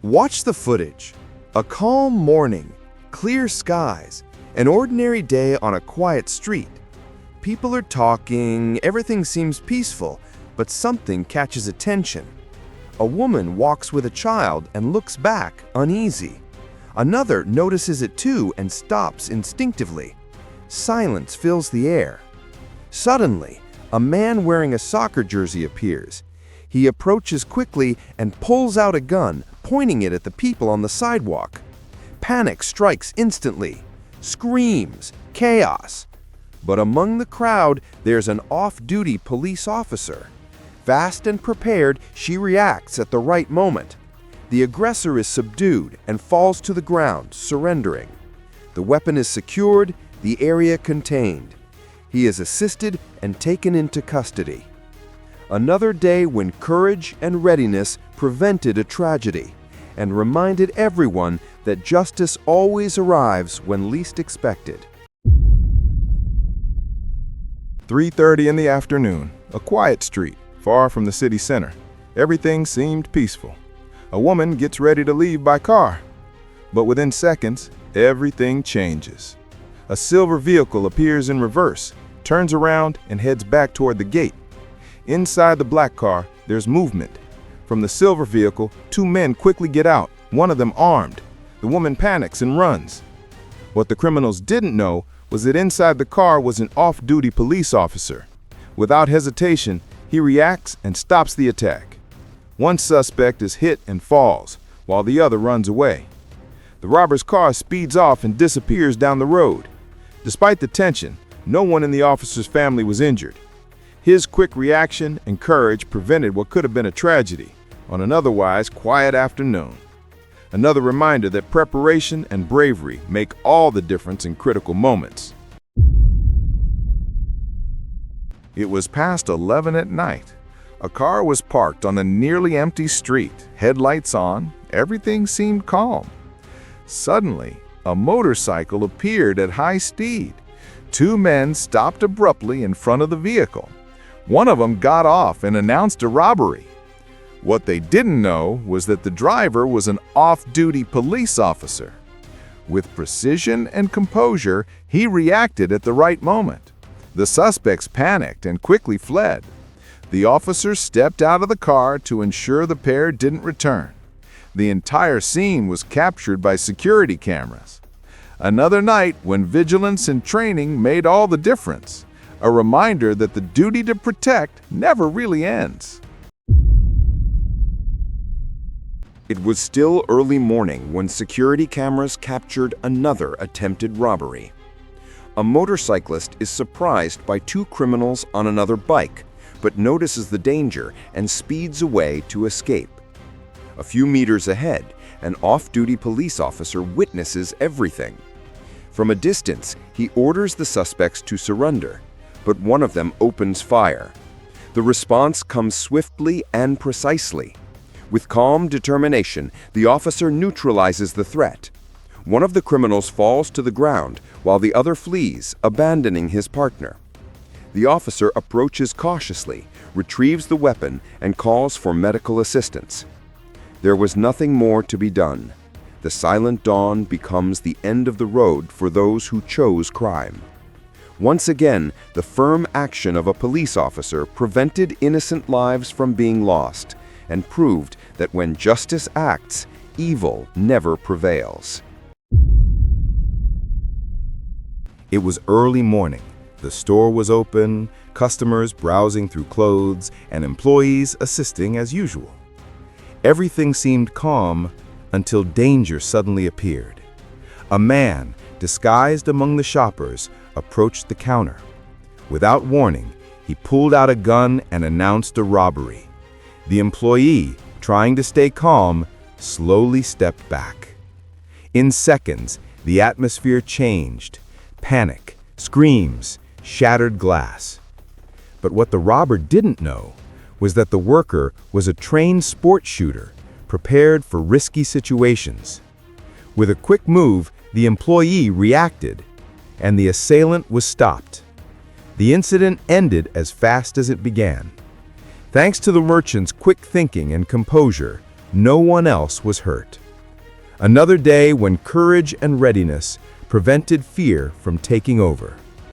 Watch the footage. A calm morning, clear skies, an ordinary day on a quiet street. People are talking, everything seems peaceful, but something catches attention. A woman walks with a child and looks back, uneasy. Another notices it too and stops instinctively. Silence fills the air. Suddenly, a man wearing a soccer jersey appears. He approaches quickly and pulls out a gun, pointing it at the people on the sidewalk. Panic strikes instantly. Screams, chaos. But among the crowd, there's an off-duty police officer. Fast and prepared, she reacts at the right moment. The aggressor is subdued and falls to the ground, surrendering. The weapon is secured, the area contained. He is assisted and taken into custody. Another day when courage and readiness prevented a tragedy and reminded everyone that justice always arrives when least expected. 3:30 in the afternoon, a quiet street, far from the city center. Everything seemed peaceful. A woman gets ready to leave by car. But within seconds, everything changes. A silver vehicle appears in reverse, turns around, and heads back toward the gate. Inside the black car, there's movement. From the silver vehicle, two men quickly get out, one of them armed. The woman panics and runs. What the criminals didn't know was that inside the car was an off-duty police officer. Without hesitation, he reacts and stops the attack. One suspect is hit and falls, while the other runs away. The robber's car speeds off and disappears down the road. Despite the tension, no one in the officer's family was injured. His quick reaction and courage prevented what could have been a tragedy on an otherwise quiet afternoon. Another reminder that preparation and bravery make all the difference in critical moments. It was past 11 at night. A car was parked on a nearly empty street, headlights on, everything seemed calm. Suddenly, a motorcycle appeared at high speed. Two men stopped abruptly in front of the vehicle. One of them got off and announced a robbery. What they didn't know was that the driver was an off-duty police officer. With precision and composure, he reacted at the right moment. The suspects panicked and quickly fled. The officer stepped out of the car to ensure the pair didn't return. The entire scene was captured by security cameras. Another night when vigilance and training made all the difference. A reminder that the duty to protect never really ends. It was still early morning when security cameras captured another attempted robbery. A motorcyclist is surprised by two criminals on another bike, but notices the danger and speeds away to escape. A few meters ahead, an off-duty police officer witnesses everything. From a distance, he orders the suspects to surrender, but one of them opens fire. The response comes swiftly and precisely. With calm determination, the officer neutralizes the threat. One of the criminals falls to the ground while the other flees, abandoning his partner. The officer approaches cautiously, retrieves the weapon, and calls for medical assistance. There was nothing more to be done. The silent dawn becomes the end of the road for those who chose crime. Once again, the firm action of a police officer prevented innocent lives from being lost and proved that when justice acts, evil never prevails. It was early morning. The store was open, customers browsing through clothes, and employees assisting as usual. Everything seemed calm until danger suddenly appeared. A man, disguised among the shoppers, approached the counter. Without warning, he pulled out a gun and announced a robbery. The employee, trying to stay calm, slowly stepped back. In seconds, the atmosphere changed. Panic, screams, shattered glass. But what the robber didn't know was that the worker was a trained sport shooter, prepared for risky situations. With a quick move, the employee reacted, and the assailant was stopped. The incident ended as fast as it began. Thanks to the merchant's quick thinking and composure, No one else was hurt. Another day when courage and readiness prevented fear from taking over.